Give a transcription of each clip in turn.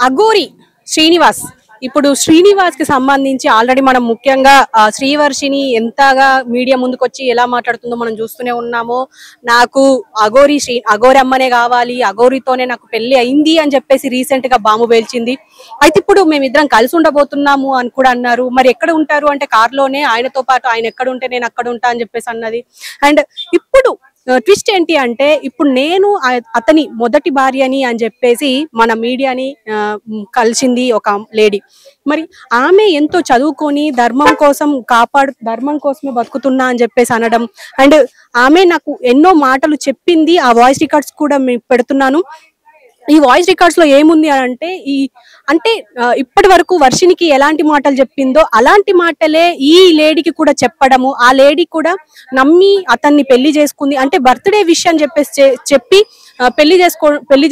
అఘోరి శ్రీనివాస్ ఇప్పుడు శ్రీనివాస్ కి సంబంధించి ఆల్రెడీ మనం ముఖ్యంగా శ్రీవర్షిని ఎంతగా మీడియా ముందుకు వచ్చి ఎలా మాట్లాడుతుందో మనం చూస్తూనే ఉన్నాము. నాకు అఘోరి అమ్మనే కావాలి, అఘోరితోనే నాకు పెళ్లి అయింది అని చెప్పేసి రీసెంట్ గా బాంబు పేల్చింది. అయితే ఇప్పుడు మేమిద్దరం కలిసి ఉండబోతున్నాము అని కూడా అన్నారు. మరి ఎక్కడ ఉంటారు అంటే కార్లోనే, ఆయనతో పాటు ఆయన ఎక్కడ ఉంటే నేను అక్కడ ఉంటా అని చెప్పేసి అన్నది. అండ్ ఇప్పుడు ట్విస్ట్ ఏంటి అంటే ఇప్పుడు నేను అతని మొదటి భార్యని అని చెప్పేసి మన మీడియాని కలిసింది ఒక లేడీ. మరి ఆమె ఎంతో చదువుకొని ధర్మం కోసమే బతుకుతున్నా అని చెప్పేసి అనడం. అండ్ ఆమె నాకు ఎన్నో మాటలు చెప్పింది. ఆ వాయిస్ రికార్డ్స్ కూడా మీకు పెడుతున్నాను. ఈ వాయిస్ రికార్డ్స్ లో ఏముంది అంటే ఇప్పటి వరకు వర్షినికి ఎలాంటి మాటలు చెప్పిందో అలాంటి మాటలే ఈ లేడీకి కూడా చెప్పడము. ఆ లేడీ కూడా నమ్మి అతన్ని పెళ్లి చేసుకుంది. అంటే బర్త్డే విష్ అని చెప్పి పెళ్లి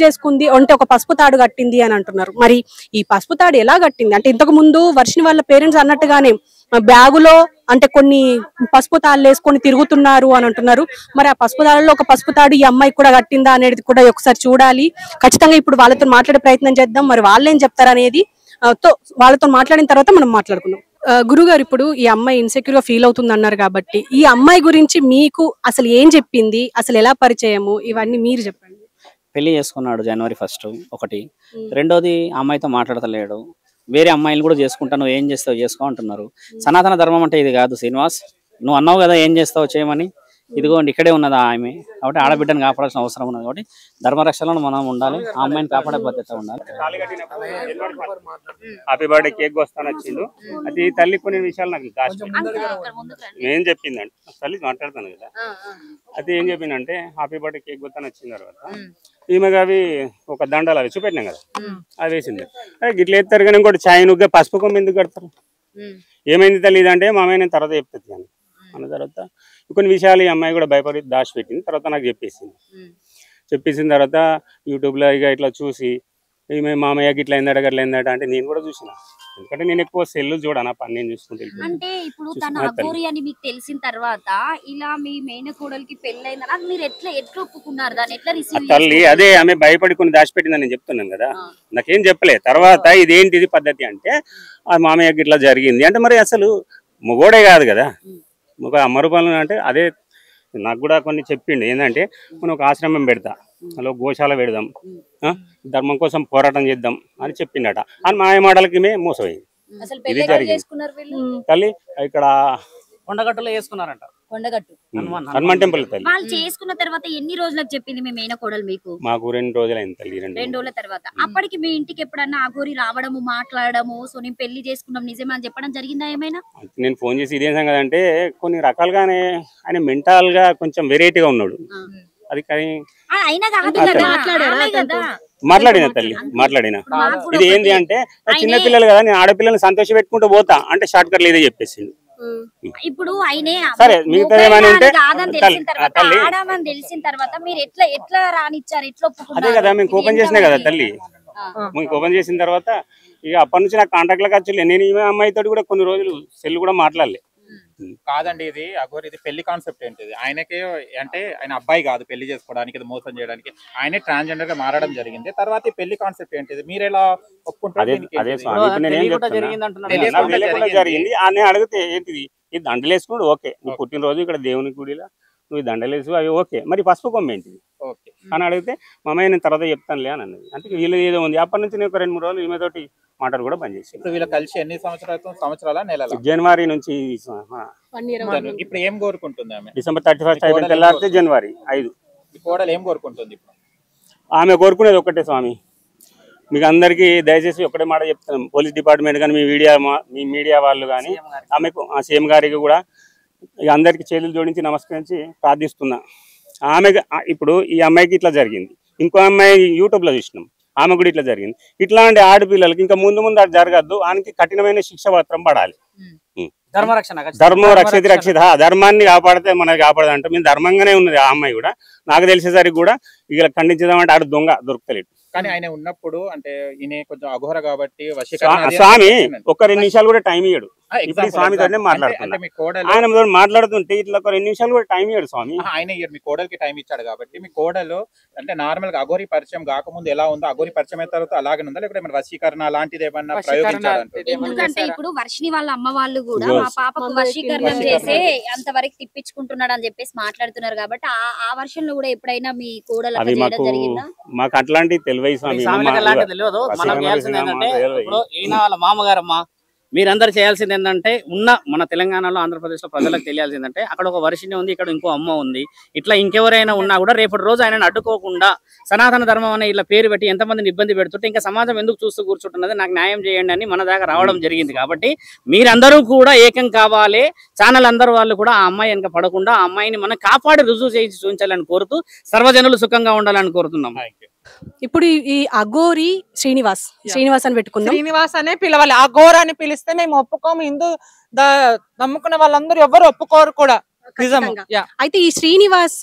చేసుకుంది అంటే ఒక పసుపు తాడు కట్టింది అని అంటున్నారు. మరి ఈ పసుపు తాడు ఎలా కట్టింది అంటే ఇంతకు ముందు వర్షిని వాళ్ళ పేరెంట్స్ అన్నట్టుగానే బ్యాగులో అంటే కొన్ని పసుపు తాళ్ళు వేసుకొని తిరుగుతున్నారు అని అంటున్నారు. మరి ఆ పసుపు తాళ్ళలో ఒక పసుపు తాడు ఈ అమ్మాయి కూడా కట్టిందా అనేది కూడా ఒకసారి చూడాలి. ఖచ్చితంగా ఇప్పుడు వాళ్ళతో మాట్లాడే ప్రయత్నం చేద్దాం. మరి వాళ్ళు ఏం చెప్తారనేది వాళ్ళతో మాట్లాడిన తర్వాత మనం మాట్లాడుకుందాం. గురుగారు, ఇప్పుడు ఈ అమ్మాయి ఇన్సెక్యూర్ గా ఫీల్ అవుతుంది అన్నారు కాబట్టి ఈ అమ్మాయి గురించి మీకు అసలు ఏం చెప్పింది, అసలు ఎలా పరిచయము, ఇవన్నీ మీరు చెప్పండి. పెళ్లి చేసుకున్నాడు January 1 ఒకటి. రెండోది అమ్మాయితో మాట్లాడతలేడు. వేరే అమ్మాయిలు కూడా చేసుకుంటాను, ఏం చేస్తావు చేసుకో అంటున్నారు. సనాతన ధర్మం అంటే ఇది కాదు శ్రీనివాస్. నువ్వు అన్నావు కదా ఏం చేస్తావు చేయమని. ఇదిగోండి ఇక్కడే ఉన్నది ఆమె. కాబట్టి ఆడబిడ్డను కాపాడాల్సిన అవసరం ఉన్నది. కాబట్టి ధర్మరక్షణలో మనం ఉండాలి. ఆ అమ్మాయిని కాపాడే బాధ్యత ఉండాలి. హ్యాపీ బర్త్డే కేక్ వస్తాను వచ్చిండు. అది తల్లి కొన్ని విషయాలు నాకు ఏం చెప్పిందంటే తల్లి మాట్లాడతాను కదా. అది ఏం చెప్పిందంటే హ్యాపీ బర్త్డే కేక్ వస్తాను వచ్చిన తర్వాత ఈమెగా అవి ఒక దండలు అవి చూపెట్టినాం కదా, అది వేసింది. గిట్ల ఎత్తారు కానీ ఇంకోటి ఛాయ్ నువ్వు పసుపు కొమ్మ ఎందుకు కడతారు, ఏమైంది తల్లి ఇదంటే మా అమ్మాయి నేను తర్వాత చెప్తుంది కానీ అన్న తర్వాత కొన్ని విషయాలు ఈ అమ్మాయి కూడా భయపడి దాచిపెట్టింది. తర్వాత నాకు చెప్పేసిన తర్వాత యూట్యూబ్లో ఇక ఇట్లా చూసి ఈమె మామయ్యకి ఇట్లా అయిందట అంటే నేను కూడా చూసిన. ఎందుకంటే నేను ఎక్కువ సెల్ చూడను, పని నేను చూసుకుంటే. అంటే ఇప్పుడు తన అఘోరి అని మీకు తెలిసిన తర్వాత ఇలా మీ మేనకోడలికి పెళ్ళైందని మీరు ఎట్లా ఒప్పుకున్నారు, దాన్ని ఎట్లా రిసీవ్ తల్లి? అదే ఆమె భయపడి కొన్ని దాచిపెట్టిందని నేను చెప్తున్నాను కదా, నాకేం చెప్పలే. తర్వాత ఇదేంటిది పద్ధతి అంటే ఆ మామయ్యకి ఇట్లా జరిగింది అంటే మరి అసలు మొగోడే కాదు కదా, ఒక అమరుపాలన అంటే అదే. నాకు కూడా కొన్ని చెప్పిండు ఏంటంటే మనం ఒక ఆశ్రమం పెడతా, అలా గోశాల పెడదాం, ధర్మం కోసం పోరాటం చేద్దాం అని చెప్పిండట. అని మాయమాటలకి మోసపోయింది. ఇది జరిగింది తల్లి. ఇక్కడ కొండగట్టులో వేసుకున్నారంట, హనుమాన్ టెంపుల్ తల్లి. వాళ్ళు చేసుకున్న తర్వాత ఎన్ని రోజులకు చెప్పింది మీ మేనకోడలు మీకు? మాకు 2 రోజులైంది తల్లి. 2 రోజుల తర్వాత అప్పటికి మీ ఇంటికి ఎప్పుడన్నా అఘోరి రావడము, మాట్లాడము, సో నేను పెళ్లి చేసుకున్నాం నిజమే అని చెప్పడం జరిగిందా ఏమైనా? నేను ఫోన్ చేసి ఇదేం సంగతి అంటే కొన్ని రకాలుగానే ఆయన మెంటల్ గా కొంచెం వెరైటీగా ఉన్నాడు. అది కానీ మాట్లాడిన తల్లి మాట్లాడిన ఇది ఏంది అంటే చిన్న పిల్లలు కదా, నేను ఆడపిల్లల్ని సంతోష పెట్టుకుంటూ పోతా అంటే షార్ట్ కట్ లేదే చెప్పేసిండు. ఇప్పుడు ఆయనే సరే మిగతా ఏమైనా ఉంటే తెలిసిన తర్వాత మీరు ఎట్లా రానిచ్చారు, ఎట్లా ఒప్పుకున్నారు? అదే కదా మేము ఓపెన్ చేసినా కదా తల్లి. మీకు ఓపెన్ చేసిన తర్వాత ఇక అప్పటి నుంచి నాకు కాంటాక్ట్లకు వచ్చి నేను ఈమె అమ్మాయితో కూడా కొన్ని రోజులు సెల్ కూడా మాట్లాడలే. కాదండి, ఇది అఘోరి ఇది పెళ్లి కాన్సెప్ట్ ఏంటిది? ఆయనకే అంటే ఆయన అబ్బాయి కాదు పెళ్లి చేసుకోవడానికి, ఇది మోసం చేయడానికి. ఆయనే ట్రాన్స్జెండర్ గా మారడం జరిగింది. తర్వాత ఈ పెళ్లి కాన్సెప్ట్ ఏంటిది మీరు ఎలా ఒప్పుకుంటారు? జరిగింది అని అడిగితే ఏంటిది ఈ దండలు వేసుకున్నాడు, ఓకే నువ్వు పుట్టినరోజు ఇక్కడ దేవుని గుడిలో నువ్వు దండలు వేసు అవి ఓకే, మరి పసుపు కొమ్మ ఏంటిది అని అడిగితే మా అమ్మాయి నేను తర్వాత చెప్తానులే అని అన్నది. అంటే వీళ్ళు ఏదో ఉంది. అప్పటి నుంచి నేను ఒక 2-3 రోజులు ఈమెతోటి మాటలు కూడా బంద్ చేసి. ఇప్పుడు వీళ్ళు కలిసి ఎన్ని సంవత్సరాల నెలల? జనవరి నుంచి. ఇప్పుడు ఏం కోరుకుంటుంది ఆమె? December 31 అయిపోయిన తెల్లారితే January 5. కోడలు ఏం కోరుకుంటుంది ఇప్పుడు? ఆమె కోరుకునేది ఒక్కటే స్వామి, మీకు అందరికీ దయచేసి ఒక్కటే మాట చెప్తాను. పోలీస్ డిపార్ట్మెంట్ కానీ మీ మీడియా వాళ్ళు కానీ ఆమెకు సీఎం గారికి కూడా ఇక అందరికి చేతులు జోడించి నమస్కరించి ప్రార్థిస్తున్నా. ఆమె ఇప్పుడు ఈ అమ్మాయికి ఇట్లా జరిగింది, ఇంకో అమ్మాయి యూట్యూబ్లో చూసినాం, ఆమె కూడా ఇట్లా జరిగింది. ఇట్లాంటి ఆడపిల్లలకి ఇంకా ముందు అది జరగద్దు. ఆయనకి కఠినమైన శిక్ష పత్రం పడాలి. ధర్మో రక్షిత రక్షిత, ధర్మాన్ని కాపాడితే మనకి కాపాడదంటే మేము ధర్మంగానే ఉన్నది. ఆ అమ్మాయి కూడా నాకు తెలిసేసరికి కూడా ఇక ఖండించదామంటే ఆడ దొంగ దొరుకుతలేదు. కానీ ఆయన ఉన్నప్పుడు అంటే ఈయన కొంచెం అఘోర కాబట్టి స్వామి ఒక్క 2 నిమిషాలు కూడా టైం ఇయ్యడు. ఇప్పుడు ఈ స్వామితోనే మాట్లాడుతున్నా. ఆయన మాట్లాడుతుంటే ఇట్లా ఒక 2 నిమిషాలు కూడా టైం ఇవ్వడు స్వామి. ఆయన ఇయ్యడు, మీ కోడలికి టైం ఇచ్చాడు కాబట్టి. మీ కోడలు అంటే నార్మల్ గా అఘోరి పరిచయం కాకముందు ఎలా ఉందో అఘోరి పరిచయం అయిన తర్వాత అలాగే ఉందా, లేకపోతే ఏమైనా వశీకరణ అలాంటిది ఏమన్నా ప్రయోగించాలంటే? ఎందుకంటే ఇప్పుడు వర్షిని వాళ్ళ అమ్మ వాళ్ళు కూడా మా పాపకు వశీకరణం చేసే అంతవరకు తిప్పించుకుంటున్నాడు అని చెప్పేసి మాట్లాడుతున్నారు కాబట్టి ఆ వర్షన్ లో కూడా ఎప్పుడైనా మీ కోడలు జరిగిందా? మాకు అట్లాంటివి తెలియదు స్వామి. తెలియదు. మనం చేయాల్సింది ఏంటంటే ఇప్పుడు ఈయన వాళ్ళ మామగారమ్మ మీరందరూ చేయాల్సింది ఏంటంటే మన తెలంగాణలో ఆంధ్రప్రదేశ్లో ప్రజలకు తెలియాల్సిందంటే అక్కడ ఒక వర్షిని ఉంది, ఇక్కడ ఇంకో అమ్మ ఉంది, ఇట్లా ఇంకెవరైనా ఉన్నా కూడా రేపటి రోజు ఆయనను అడ్డుకోకుండా సనాతన ధర్మం అనే ఇలా పేరు పెట్టి ఎంతమందిని ఇబ్బంది పెడుతుంటే ఇంకా సమాజం ఎందుకు చూస్తూ కూర్చుంటున్నది, నాకు న్యాయం చేయండి అని మన దాకా రావడం జరిగింది. కాబట్టి మీరందరూ కూడా ఏకం కావాలి. ఛానల్ అందరూ వాళ్ళు కూడా ఆ అమ్మాయి వెనక పడకుండా ఆ అమ్మాయిని మనం కాపాడి రుజువు చేసి చూపించాలని కోరుతూ సర్వజనులు సుఖంగా ఉండాలని కోరుతున్నాం. ఇప్పుడు ఈ అఘోరి శ్రీనివాస్ అని పెట్టుకుందాం. శ్రీనివాస్ అనే పిలవాలి. అఘోర అని పిలిస్తే మేము ఒప్పుకోము. హిందూ నమ్ముకున్న వాళ్ళందరూ ఎవరు ఒప్పుకోరు కూడా. అయితే ఈ శ్రీనివాస్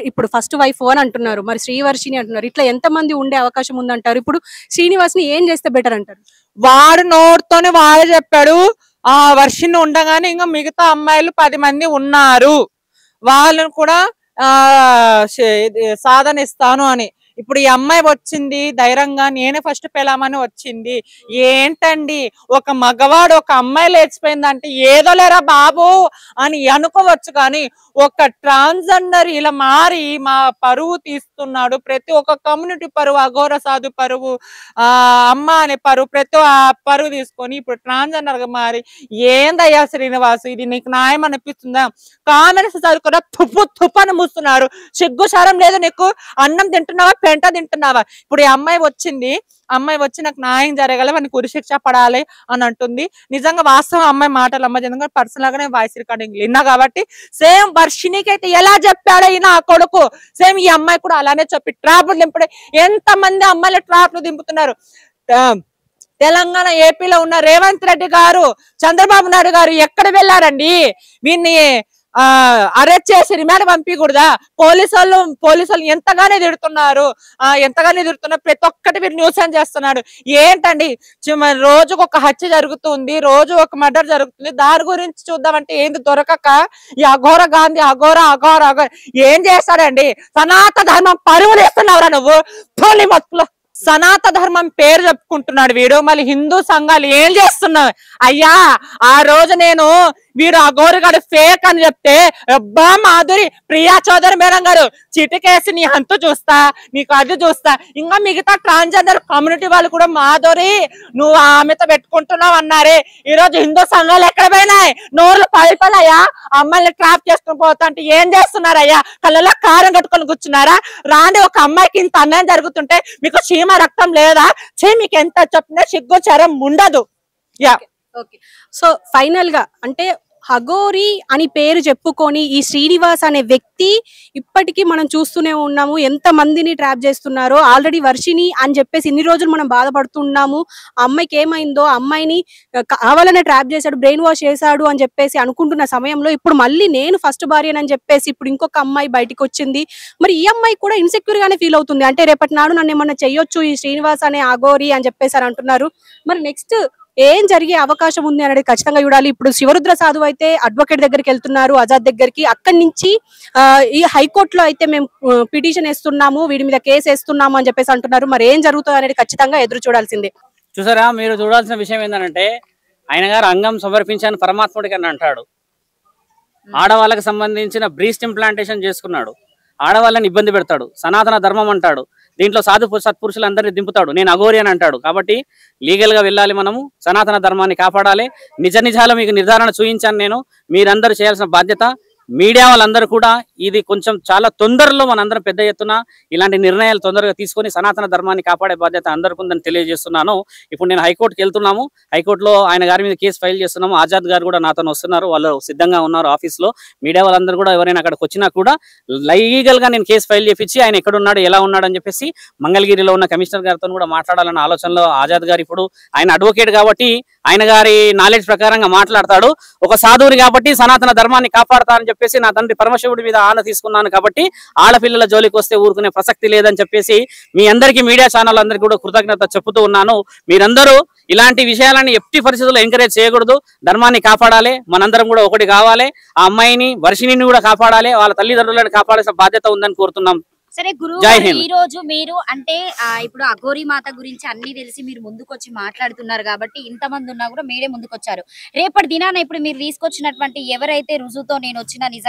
ఇప్పుడు ఫస్ట్ వైఫ్ అని అంటున్నారు, మరి శ్రీవర్షిని అంటున్నారు. ఇట్లా ఎంత మంది ఉండే అవకాశం ఉందంటారు? ఇప్పుడు శ్రీనివాస్ ని ఏం చేస్తే బెటర్ అంటారు? వాడు నోటితోనే వాడే చెప్పాడు ఆ వర్షిని ఉండగానే ఇంకా మిగతా అమ్మాయిలు 10 మంది ఉన్నారు, వాళ్ళను కూడా సాధన ఇస్తాను అని. ఇప్పుడు ఈ అమ్మాయి వచ్చింది ధైర్యంగా, నేనే ఫస్ట్ పెళ్ళామని వచ్చింది. ఏంటండి ఒక మగవాడు ఒక అమ్మాయి లేచిపోయిందంటే ఏదో లేరా బాబు అని అనుకోవచ్చు, కానీ ఒక ట్రాన్స్జెండర్ ఇలా మారి మా పరువు తీస్తున్నాడు. ప్రతి ఒక్క కమ్యూనిటీ పరువు, అఘోర సాధు పరువు, అమ్మ అనే పరువు, ప్రతి పరువు తీసుకొని ఇప్పుడు ట్రాన్స్జెండర్ గా మారి ఏందయ్యా శ్రీనివాస్, ఇది నీకు న్యాయం అనిపిస్తుందా? కామెంట్స్ చదువుకున్నా తుప్పని మూస్తున్నారు. సిగ్గు శరం లేదు నీకు? అన్నం తింటున్నావా, పెంట తింటున్నావా? ఇప్పుడు ఈ అమ్మాయి వచ్చి నాకు న్యాయం జరగాలి, వాడిని ఉరిశిక్ష పడాలి అని అంటుంది. నిజంగా వాస్తవం అమ్మాయి మాటలు అమ్మ జనంగా పర్సనల్ గానే వాయిస్ రికార్డింగ్ విన్నా కాబట్టి సేమ్ వర్షినికి అయితే ఎలా చెప్పాడో ఈయన ఆ కొడుకు, సేమ్ ఈ అమ్మాయి కూడా అలానే చెప్పి ట్రాప్లు దింపడే. ఎంత మంది అమ్మాయిలు ట్రాప్లు దింపుతున్నారు. తెలంగాణ ఏపీలో ఉన్న రేవంత్ రెడ్డి గారు, చంద్రబాబు నాయుడు గారు ఎక్కడ వెళ్ళారండి? వీన్ని అరెస్ట్ చేసి రిమాండ్ పంపించకూడదా? పోలీసులు ఎంతగానే తిడుతున్నారు. ప్రతి ఒక్కటి మీరు న్యూసెన్స్ చేస్తున్నాడు. ఏంటండి రోజుకు ఒక హత్య జరుగుతుంది, రోజు ఒక మర్డర్ జరుగుతుంది. దాని గురించి చూద్దామంటే ఏంది దొరకక ఈ అఘోర గాంధీ అఘోర ఏం చేస్తాడండి? సనాతన ధర్మం పరువులు వేస్తున్నావురా నువ్వు. పోలీ మత్తులో సనాతన ధర్మం పేరు చెప్పుకుంటున్నాడు వీడు. మళ్ళీ హిందూ సంఘాలు ఏం చేస్తున్నావు అయ్యా? ఆ రోజు నేను వీడు అఘోరగాడు ఫేక్ అని చెప్తే అబ్బా మాధురి ప్రియా చౌదరి మేడం గారు చిటికేసి నీ హంతు చూస్తా, నీకు అది చూస్తా. ఇంకా మిగతా ట్రాన్స్జెండర్ కమ్యూనిటీ వాళ్ళు కూడా మాధురి నువ్వు ఆమెతో పెట్టుకుంటున్నావు అన్నారే. ఈ రోజు హిందూ సంఘాలు ఎక్కడ పోయినాయి? నోర్లు పలిపలయ్యా. అమ్మాయిని ట్రాప్ చేసుకుని పోతా అంటే ఏం చేస్తున్నారయ్యా? కళ్ళలో కారం కట్టుకొని కూర్చున్నారా? రాండి, ఒక అమ్మాయికి ఇంత అన్యాయం జరుగుతుంటే మీకు చీమ రక్తం లేదా? మీకు ఎంత చెప్పినా సిగ్గు చరం ఉండదు. సో ఫైనల్ గా అంటే అఘోరి అని పేరు చెప్పుకొని ఈ శ్రీనివాస్ అనే వ్యక్తి ఇప్పటికీ మనం చూస్తూనే ఉన్నాము ఎంత మందిని ట్రాప్ చేస్తున్నారో. ఆల్రెడీ వర్షిని అని చెప్పేసి ఇన్ని రోజులు మనం బాధపడుతున్నాము. ఆ అమ్మాయికి ఏమైందో, అమ్మాయిని కావాలనే ట్రాప్ చేశాడు, బ్రెయిన్ వాష్ చేశాడు అని చెప్పేసి అనుకుంటున్న సమయంలో ఇప్పుడు మళ్ళీ నేను ఫస్ట్ భార్యనని చెప్పేసి ఇప్పుడు ఇంకొక అమ్మాయి బయటకు వచ్చింది. మరి ఈ అమ్మాయి కూడా ఇన్సెక్యూర్ గానే ఫీల్ అవుతుంది. అంటే రేపటి నాడు నన్ను ఏమన్నా చెయ్యొచ్చు ఈ శ్రీనివాస్ అనే అఘోరి అని చెప్పేసి అంటున్నారు. మరి నెక్స్ట్ ఏం జరిగే అవకాశం ఉంది అనేది ఖచ్చితంగా చూడాలి. ఇప్పుడు శివరుద్ర సాధు అయితే అడ్వకేట్ దగ్గరికి వెళ్తున్నారు, ఆజాద్ దగ్గరికి. అక్కడి నుంచి ఈ హైకోర్టులో అయితే మేము పిటిషన్ వేస్తున్నాము, వీడి మీద కేసు వేస్తున్నాము అని చెప్పేసి అంటున్నారు. మరి ఏం జరుగుతుంది అనేది ఖచ్చితంగా ఎదురు చూడాల్సిందే. చూసారా, మీరు చూడాల్సిన విషయం ఏంటంటే ఆయన గారు అంగం సమర్పించాను పరమాత్ముడికి అని అంటాడు. ఆడవాళ్ళకి సంబంధించిన బ్రీస్ట్ ఇంప్లాంటేషన్ చేసుకున్నాడు, ఆడవాళ్ళని ఇబ్బంది పెడతాడు, సనాతన ధర్మం అంటాడు, దీంట్లో సత్పురుషులందరినీ దింపుతాడు, నేను అఘోరి అని అంటాడు. కాబట్టి లీగల్ గా వెళ్ళాలి, మనము సనాతన ధర్మాన్ని కాపాడాలి. నిజాలు మీకు నిర్ధారణ చూపించాను నేను. మీరందరూ చేయాల్సిన బాధ్యత మీడియా వాళ్ళందరూ కూడా ఇది కొంచెం చాలా తొందరలో మనందరం పెద్ద ఎత్తున ఇలాంటి నిర్ణయాలు తొందరగా తీసుకొని సనాతన ధర్మాన్ని కాపాడే బాధ్యత అందరికీ ఉందని తెలియజేస్తున్నాను. ఇప్పుడు నేను హైకోర్టుకి వెళ్తున్నాము, హైకోర్టులో ఆయన గారి మీద కేసు ఫైల్ చేస్తున్నాము. ఆజాద్ గారు కూడా నాతో వస్తున్నారు, వాళ్ళు సిద్ధంగా ఉన్నారు ఆఫీస్లో. మీడియా వాళ్ళందరూ కూడా ఎవరైనా అక్కడికి వచ్చినా కూడా లీగల్ గా నేను కేసు ఫైల్ చేపించి ఆయన ఎక్కడున్నాడు ఎలా ఉన్నాడు అని చెప్పేసి మంగళగిరిలో ఉన్న కమిషనర్ గారితో కూడా మాట్లాడాలన్న ఆలోచనలో ఆజాద్ గారు. ఇప్పుడు ఆయన అడ్వకేట్ కాబట్టి ఆయన గారి నాలెడ్జ్ ప్రకారంగా మాట్లాడతాడు. ఒక సాధువుని కాబట్టి సనాతన ధర్మాన్ని కాపాడతారని చెప్పేసి నా తండ్రి పరమశివుడి మీద ఆన తీసుకున్నాను కాబట్టి ఆడపిల్లల జోలికి వస్తే ఊరుకునే ప్రసక్తి లేదని చెప్పేసి మీ అందరికీ మీడియా ఛానల్ అందరికీ కూడా కృతజ్ఞత చెబుతూ ఉన్నాను. మీరందరూ ఇలాంటి విషయాలని ఎట్టి పరిస్థితుల్లో ఎంకరేజ్ చేయకూడదు. ధర్మాన్ని కాపాడాలి, మనందరం కూడా ఒకటి కావాలి. ఆ అమ్మాయిని వర్షిణిని కూడా కాపాడాలి, వాళ్ళ తల్లిదండ్రులను కాపాడాల్సిన బాధ్యత ఉందని కోరుతున్నాం. సరే గురువు జై గారు, హింద్. ఈ రోజు మీరు అంటే ఇప్పుడు అఘోరి మాత గురించి అన్ని తెలిసి మీరు ముందుకొచ్చి మాట్లాడుతున్నారు కాబట్టి ఇంతమంది ఉన్నా కూడా మీరే ముందుకొచ్చారు. రేపటి దినాన ఇప్పుడు మీరు తీసుకొచ్చినటువంటి ఎవరైతే రుజువుతో నేను వచ్చిన నిజంగా